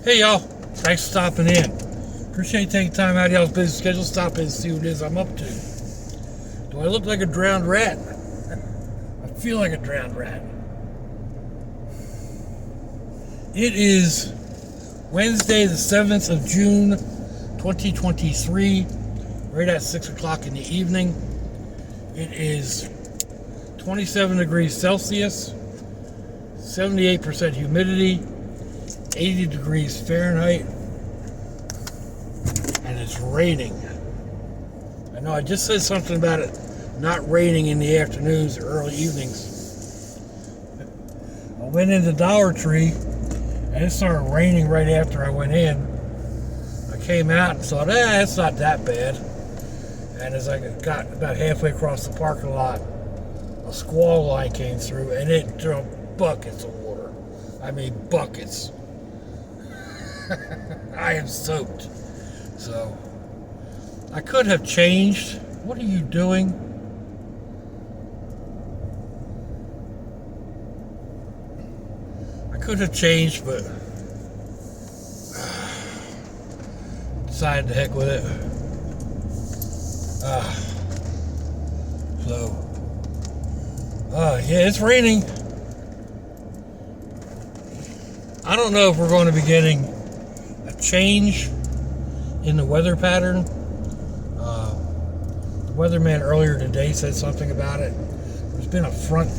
Hey y'all, thanks for stopping in. Appreciate you taking time out of y'all's busy schedule, stop in and see what it is I'm up to. Do I look like a drowned rat? I feel like a drowned rat. It is Wednesday the 7th of June 2023, right at 6 o'clock in the evening. It is 27 degrees Celsius, 78% humidity, 80 degrees Fahrenheit, and it's raining. I know I just said something about it not raining in the afternoons or early evenings. I went into Dollar Tree and it started raining right after I went in. I came out and thought, it's not that bad. And as I got about halfway across the parking lot, a squall line came through and it dumped buckets of water. I mean buckets. I am soaked. So I could have changed. What are you doing? I could have changed, but decided to heck with it. Yeah, it's raining. I don't know if we're going to be getting a change in the weather pattern. The weatherman earlier today said something about it. There's been a front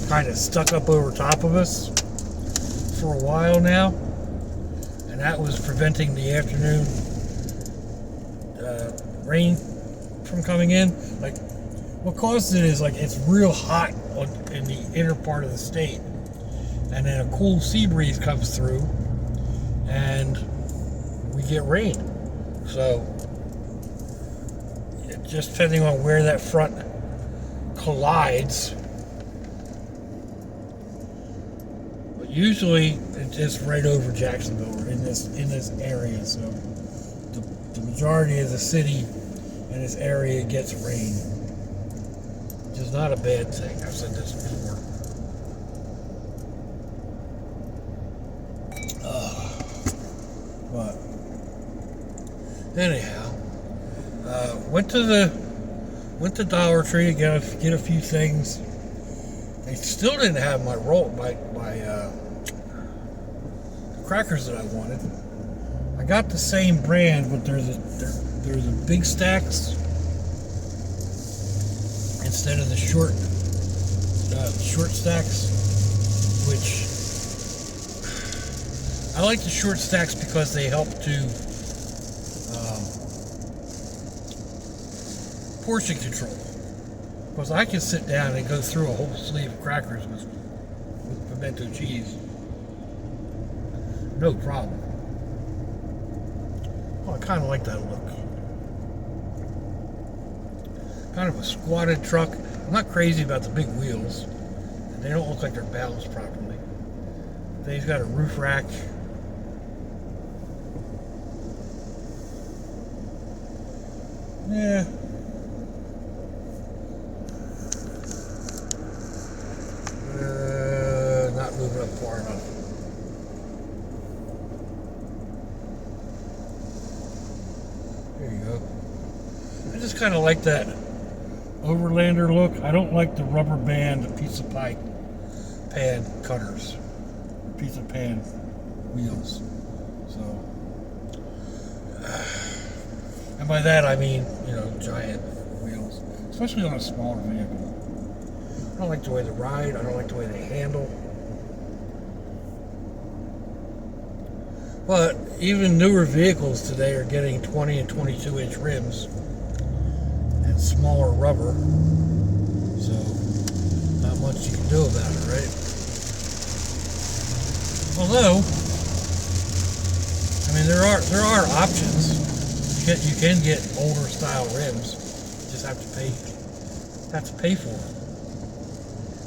kind of stuck up over top of us for a while now, and that was preventing the afternoon rain from coming in. Like, what caused it is, like, it's real hot in the inner part of the state, and then a cool sea breeze comes through and we get rain. So just depending on where that front collides, but usually it's just right over Jacksonville or in this area. So the majority of the city in this area gets rain, which is not a bad thing. I've said this before. But anyhow, went to Dollar Tree to get a few things. They still didn't have my crackers that I wanted. I got the same brand, but there's a big stacks instead of the short stacks, which I like the short stacks because they help to portion control. Because I can sit down and go through a whole sleeve of crackers with pimento cheese, no problem. Oh, I kind of like that look. Kind of a squatted truck. I'm not crazy about the big wheels. They don't look like they're balanced properly. They've got a roof rack. Yeah. Not moving up far enough. There you go. I just kind of like that Overlander look. I don't like the rubber band pizza pie pan cutters, pizza pan wheels. So, and by that I mean, giant wheels, especially on a smaller vehicle. I don't like the way they ride. I don't like the way they handle. But even newer vehicles today are getting 20 and 22 inch rims and smaller rubber. So not much you can do about it, right? Although, I mean, there are options. You can get older style rims. You just have to pay for them.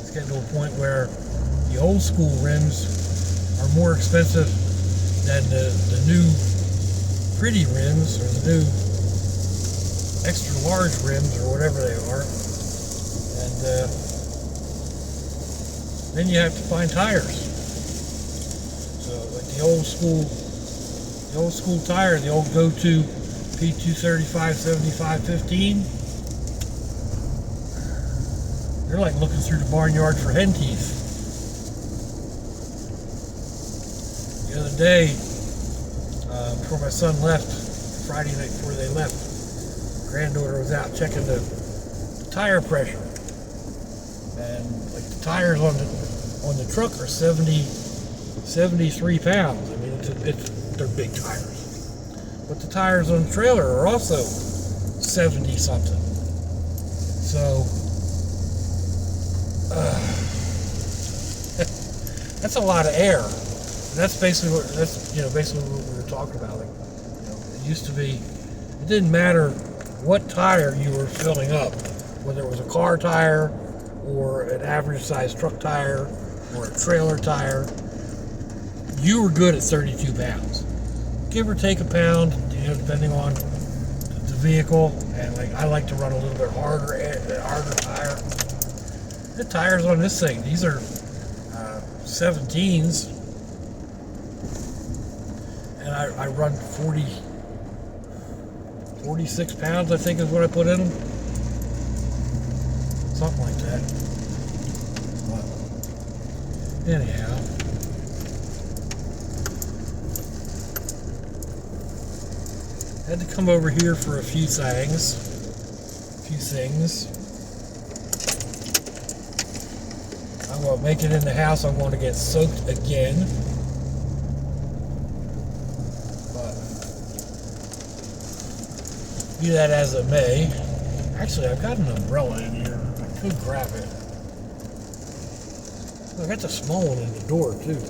It's getting to a point where the old school rims are more expensive than the new pretty rims or the new extra large rims or whatever they are. And then you have to find tires. So like the old school The old school tire, the old go-to P235 7515. They're like looking through the barnyard for hen teeth. The other day, before my son left, Friday night before they left, granddaughter was out checking the tire pressure, and like the tires on the truck are 73 pounds. I mean, they're big tires, but the tires on the trailer are also 70 something. So that's a lot of air. And that's basically what we were talking about. Like, it used to be, it didn't matter what tire you were filling up, whether it was a car tire or an average sized truck tire or a trailer tire, you were good at 32 pounds. Give or take a pound, depending on the vehicle. And like, I like to run a little bit harder tire. The tires on this thing, these are 17s, and I run 46 pounds, I think is what I put in them. Something like that. But anyhow, had to come over here for a few things. I'm going to make it in the house. I'm going to get soaked again. But be that as it may. Actually, I've got an umbrella in here. I could grab it. I got the small one in the door too.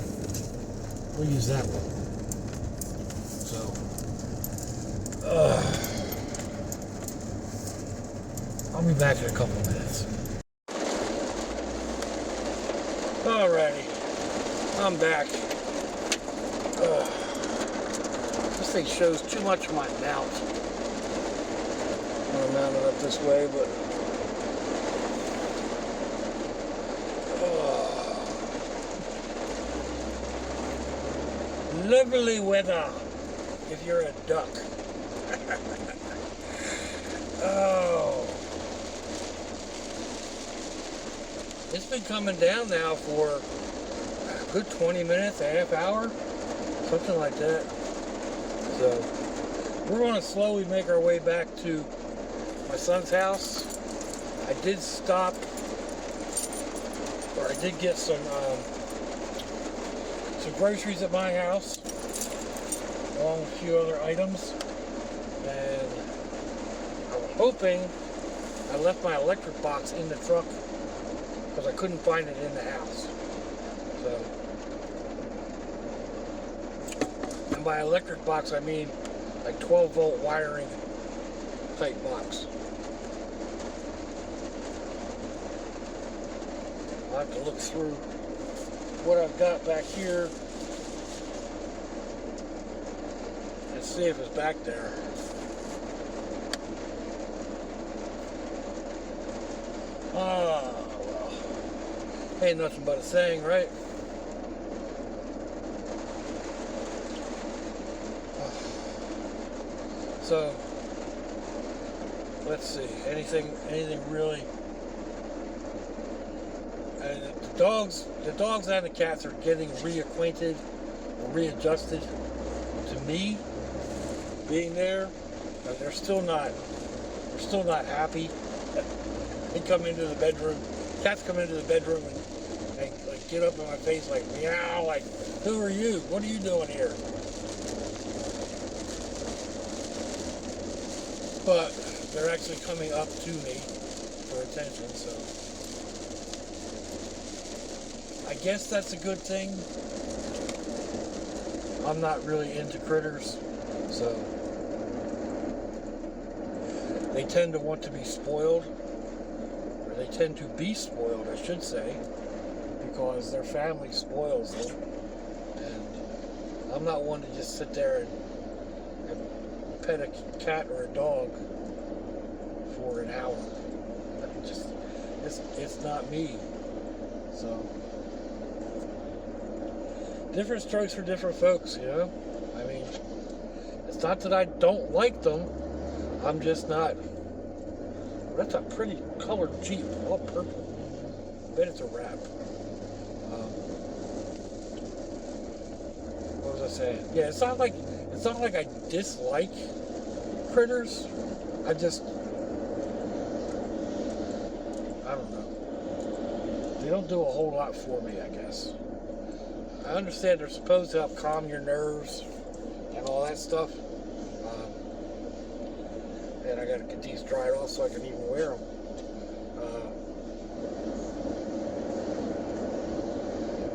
We'll use that one. So, I'll be back in a couple of minutes. Alrighty, I'm back. This thing shows too much of my mount. I'm gonna mount it up this way, but lovely weather if you're a duck. Oh. It's been coming down now for a good 20 minutes, a half hour, something like that. So we're going to slowly make our way back to my son's house. I did stop, or I did get some groceries at my house, along with a few other items, and I'm hoping I left my electric box in the truck, because I couldn't find it in the house. So, and by electric box I mean like 12-volt wiring type box. I'll have to look through what I've got back here and see if it's back there. Ain't nothing but a saying, right? So let's see. Anything really? The dogs and the cats are getting reacquainted or readjusted to me being there. They're still not happy. They come into the bedroom. Cats come into the bedroom and like get up in my face like meow, like, who are you? What are you doing here? But they're actually coming up to me for attention, so I guess that's a good thing. I'm not really into critters, so they tend to want to be spoiled. They tend to be spoiled, I should say, because their family spoils them. And I'm not one to just sit there and pet a cat or a dog for an hour. It's not me. So, different strokes for different folks, you know? I mean, It's not that I don't like them. I'm just not. That's a pretty colored Jeep, all purple. I bet it's a wrap. What was I saying? Yeah, it's not like I dislike critters. I don't know. They don't do a whole lot for me, I guess. I understand they're supposed to help calm your nerves and all that stuff. And I gotta get these dried off so I can even wear them.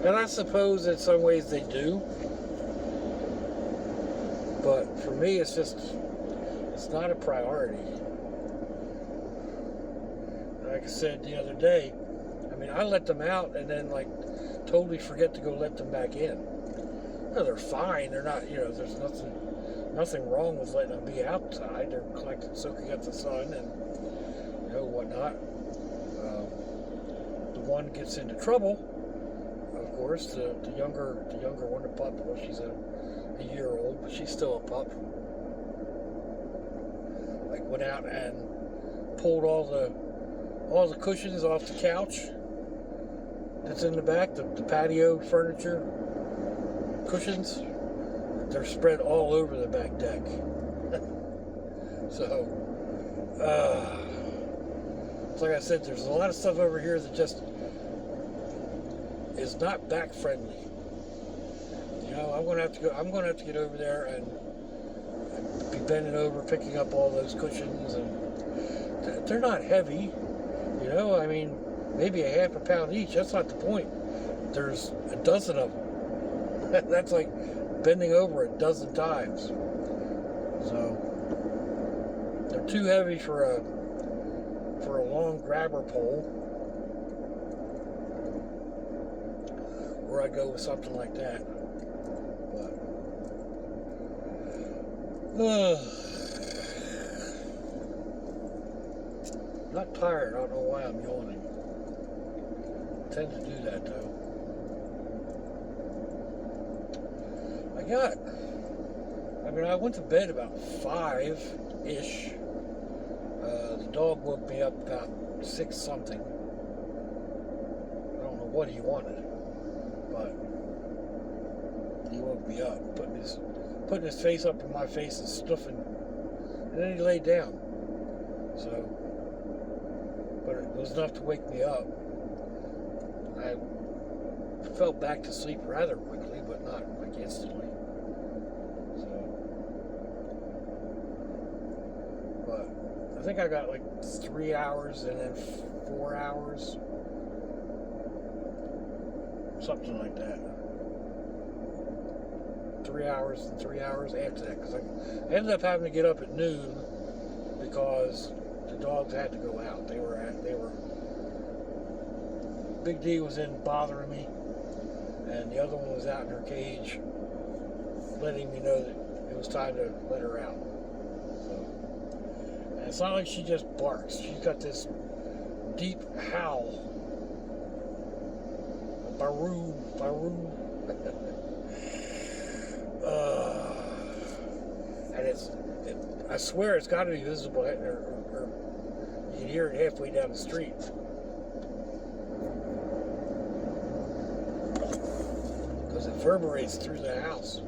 And I suppose in some ways they do. But for me, it's not a priority. Like I said the other day, I mean, I let them out and then like totally forget to go let them back in. No, they're fine. They're not, there's nothing wrong with letting them be outside. They're collecting, soaking up the sun and, whatnot. The one gets into trouble, of course, the younger one, the pup. Well, she's a year old, but she's still a pup. Like went out and pulled all the cushions off the couch that's in the back, the patio furniture cushions. They're spread all over the back deck. So, it's like I said, there's a lot of stuff over here that just is not back friendly. I'm going to have to get over there and be bending over, picking up all those cushions, and they're not heavy. I mean, maybe a half a pound each. That's not the point. There's a dozen of them. That's like bending over a dozen times. So they're too heavy for a long grabber pole. Or I go with something like that. But not tired. I don't know why I'm yawning. I tend to do that though. I went to bed about 5-ish. The dog woke me up about 6 something. I don't know what he wanted, but he woke me up, putting his face up in my face and snuffing, and then he laid down. So, but it was enough to wake me up. I fell back to sleep rather quickly, but not like instantly. I think I got like 3 hours and then 4 hours. Something like that. 3 hours and 3 hours after that. Because I ended up having to get up at noon because the dogs had to go out. They were Big D was in bothering me. And the other one was out in her cage letting me know that it was time to let her out. It's not like she just barks. She's got this deep howl. Baroo, baroo. And I swear it's got to be visible, or you can hear it halfway down the street. Because it reverberates through the house.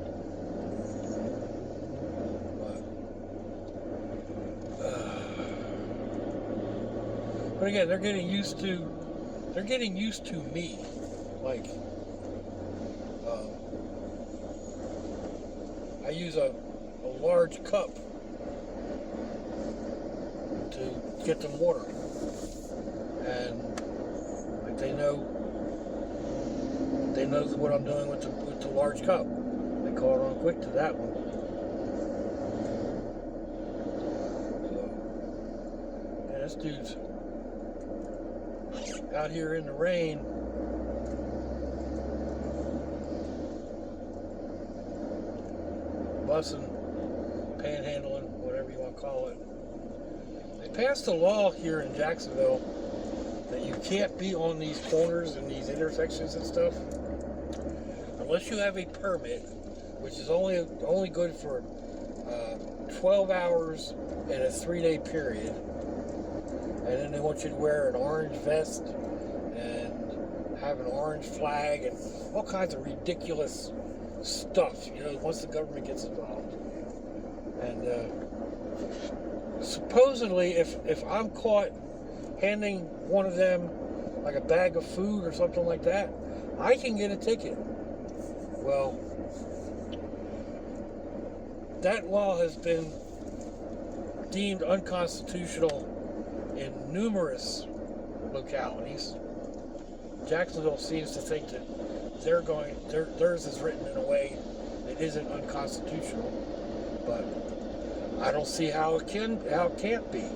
But again, they're getting used to me. Like, I use a large cup to get them water, and like they know what I'm doing with the large cup. They caught on quick to that one. So, yeah, this dude's out here in the rain. Bussing, panhandling, whatever you want to call it. They passed a law here in Jacksonville that you can't be on these corners and these intersections and stuff unless you have a permit, which is only good for 12 hours in a 3-day period, and then they want you to wear an orange vest and have an orange flag and all kinds of ridiculous stuff, once the government gets involved. And supposedly, if I'm caught handing one of them like a bag of food or something like that, I can get a ticket. Well, that law has been deemed unconstitutional in numerous localities. Jacksonville seems to think that theirs is written in a way that isn't unconstitutional, but I don't see how it can't be.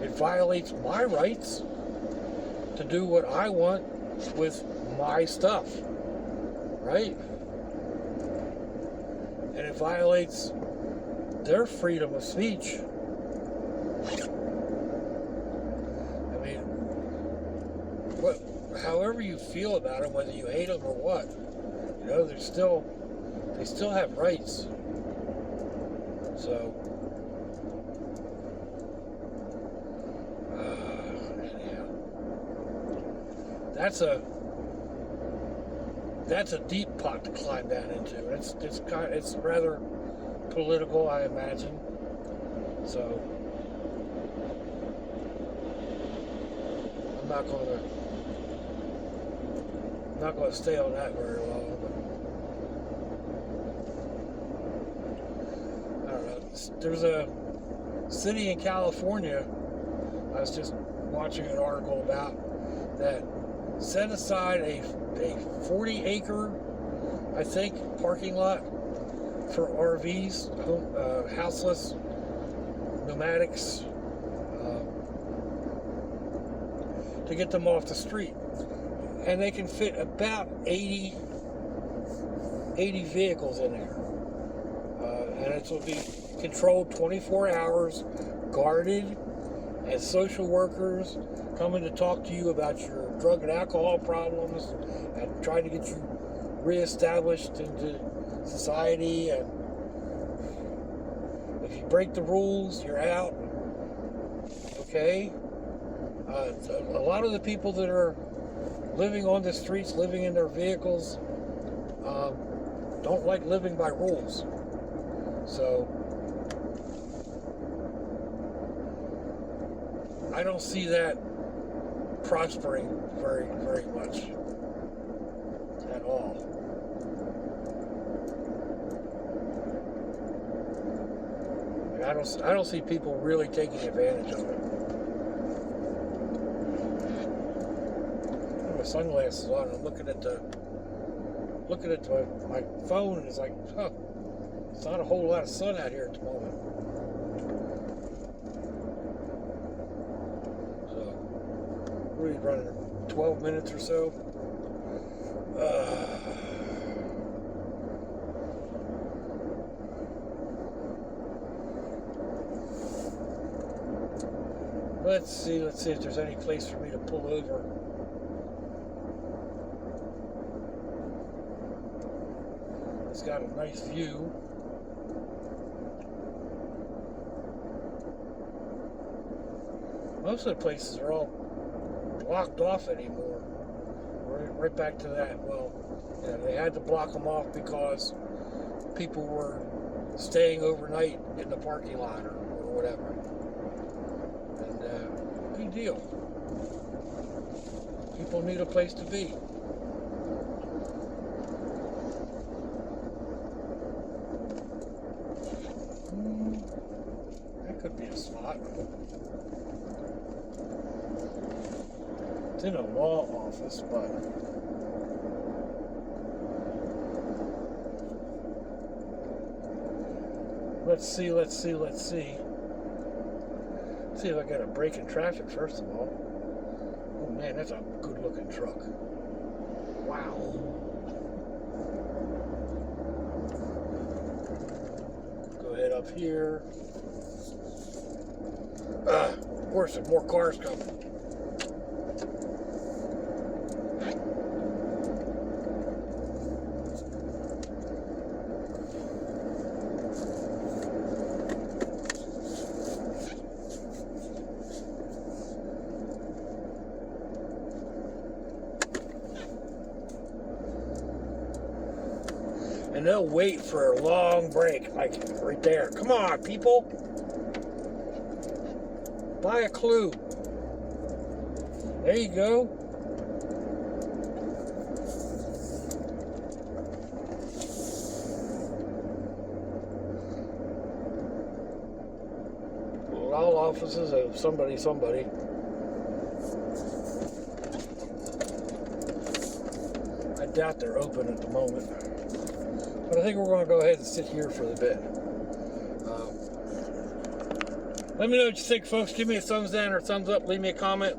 It violates my rights to do what I want with my stuff, right? And it violates their freedom of speech. I mean, however you feel about them, whether you hate them or what, they still have rights. So, anyhow, that's a deep pot to climb down into. It's rather political, I imagine. So I'm not going to stay on that very long. But I don't know. There's a city in California I was just watching an article about that set aside a 40-acre, I think, parking lot for RVs, houseless nomadics, to get them off the street. And they can fit about 80 vehicles in there. And it will be controlled 24 hours, guarded, and social workers coming to talk to you about your drug and alcohol problems and try to get you reestablished into society. And if you break the rules, you're out. Okay? A lot of the people that are living on the streets, living in their vehicles, don't like living by rules. So I don't see that prospering very, very much at all. I don't see people really taking advantage of it. I have my sunglasses on and I'm looking at my phone, and it's like, it's not a whole lot of sun out here at the moment. So we're running 12 minutes or so. Let's see if there's any place for me to pull over. It's got a nice view. Most of the places are all blocked off anymore. Right back to that. Well, yeah, they had to block them off because people were staying overnight in the parking lot or whatever. Big deal. People need a place to be. That could be a spot. It's in a law office, but let's see. See if I got a break in traffic first of all. Oh man, that's a good looking truck. Wow. Go ahead up here. Of course, there's more cars coming. And they'll wait for a long break, like right there. Come on, people. Buy a clue. There you go. All offices of somebody. I doubt they're open at the moment. But I think we're going to go ahead and sit here for the bit. Let me know what you think, folks. Give me a thumbs down or thumbs up. Leave me a comment.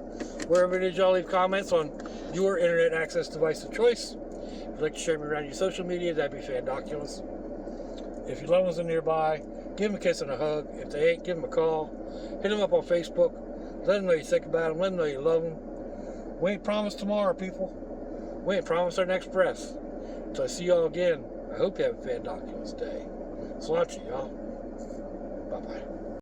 Wherever it is y'all leave comments on your internet access device of choice. If you'd like to share me around your social media, that'd be fandoculous. If your loved ones are nearby, give them a kiss and a hug. If they ain't, give them a call. Hit them up on Facebook. Let them know you think about them. Let them know you love them. We ain't promised tomorrow, people. We ain't promised our next breath. Until I see y'all again, I hope you have a fandoculous day. Sláinte, y'all. Bye-bye.